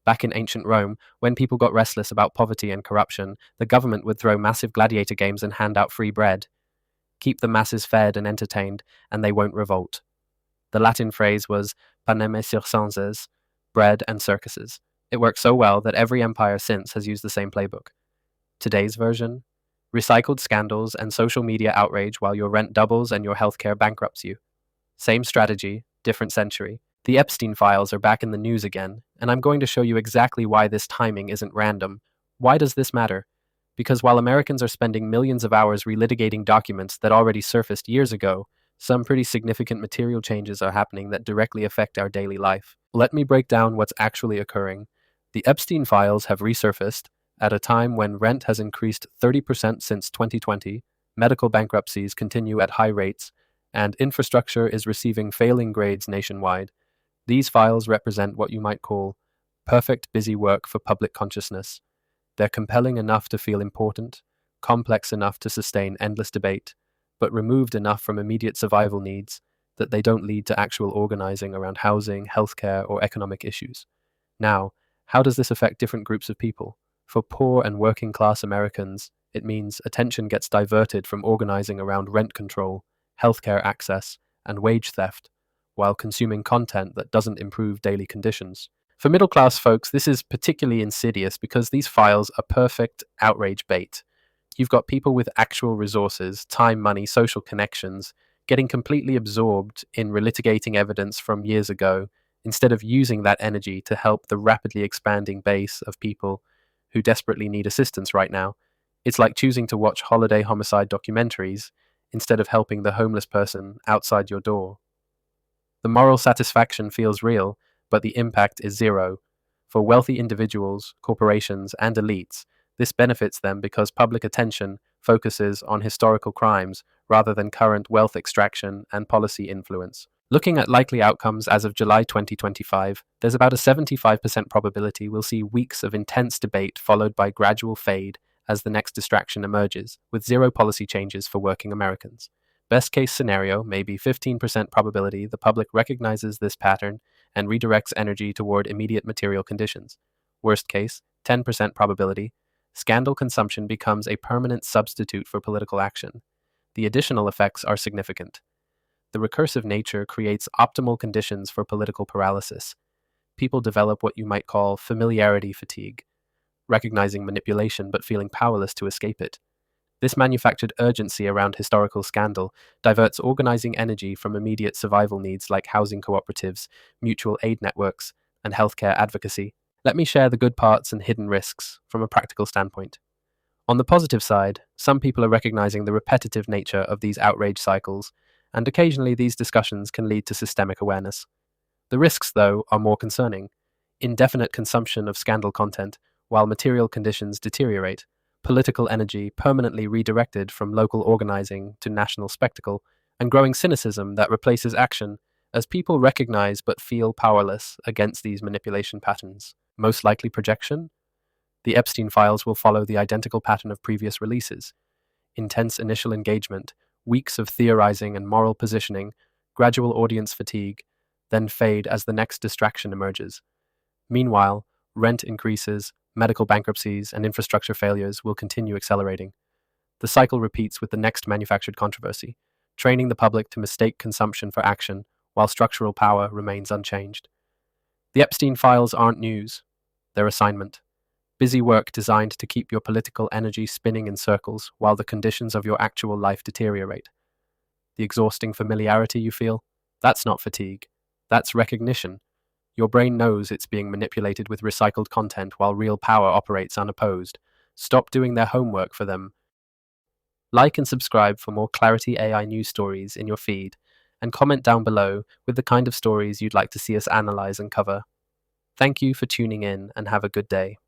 Back in ancient Rome, when people got restless about poverty and corruption, the government would throw massive gladiator games and hand out free bread. Keep the masses fed and entertained, and they won't revolt. The Latin phrase was panem et circenses, bread and circuses. It worked so well that every empire since has used the same playbook. Today's version? Recycled scandals and social media outrage while your rent doubles and your healthcare bankrupts you. Same strategy, different century. The Epstein files are back in the news again, and I'm going to show you exactly why this timing isn't random. Why does this matter? Because while Americans are spending millions of hours relitigating documents that already surfaced years ago, some pretty significant material changes are happening that directly affect our daily life. Let me break down what's actually occurring. The Epstein files have resurfaced at a time when rent has increased 30% since 2020, medical bankruptcies continue at high rates, and infrastructure is receiving failing grades nationwide. These files represent what you might call perfect busy work for public consciousness. They're compelling enough to feel important, complex enough to sustain endless debate, but removed enough from immediate survival needs that they don't lead to actual organizing around housing, healthcare, or economic issues. Now, how does this affect different groups of people? For poor and working class Americans, it means attention gets diverted from organizing around rent control, healthcare access, and wage theft, while consuming content that doesn't improve daily conditions. For middle class folks, this is particularly insidious because these files are perfect outrage bait. You've got people with actual resources, time, money, social connections, getting completely absorbed in relitigating evidence from years ago, instead of using that energy to help the rapidly expanding base of people who desperately need assistance right now. It's like choosing to watch holiday homicide documentaries instead of helping the homeless person outside your door. The moral satisfaction feels real, but the impact is zero. For wealthy individuals, corporations, and elites, this benefits them because public attention focuses on historical crimes rather than current wealth extraction and policy influence. Looking at likely outcomes as of July 2025, there's about a 75% probability we'll see weeks of intense debate followed by gradual fade as the next distraction emerges, with zero policy changes for working Americans. Best case scenario, maybe 15% probability the public recognizes this pattern and redirects energy toward immediate material conditions. Worst case, 10% probability, scandal consumption becomes a permanent substitute for political action. The additional effects are significant. The recursive nature creates optimal conditions for political paralysis. People develop what you might call familiarity fatigue, recognizing manipulation but feeling powerless to escape it. This manufactured urgency around historical scandal diverts organizing energy from immediate survival needs like housing cooperatives, mutual aid networks, and healthcare advocacy. Let me share the good parts and hidden risks from a practical standpoint. On the positive side, some people are recognizing the repetitive nature of these outrage cycles, and occasionally these discussions can lead to systemic awareness. The risks, though, are more concerning. Indefinite consumption of scandal content while material conditions deteriorate, political energy permanently redirected from local organizing to national spectacle, and growing cynicism that replaces action as people recognize but feel powerless against these manipulation patterns. Most likely projection? The Epstein files will follow the identical pattern of previous releases. Intense initial engagement, weeks of theorizing and moral positioning, gradual audience fatigue, then fade as the next distraction emerges. Meanwhile, rent increases, medical bankruptcies, and infrastructure failures will continue accelerating. The cycle repeats with the next manufactured controversy, training the public to mistake consumption for action while structural power remains unchanged. The Epstein files aren't news, they're assignment. Busy work designed to keep your political energy spinning in circles while the conditions of your actual life deteriorate. The exhausting familiarity you feel? That's not fatigue. That's recognition. Your brain knows it's being manipulated with recycled content while real power operates unopposed. Stop doing their homework for them. Like and subscribe for more Clarity AI news stories in your feed, and comment down below with the kind of stories you'd like to see us analyze and cover. Thank you for tuning in and have a good day.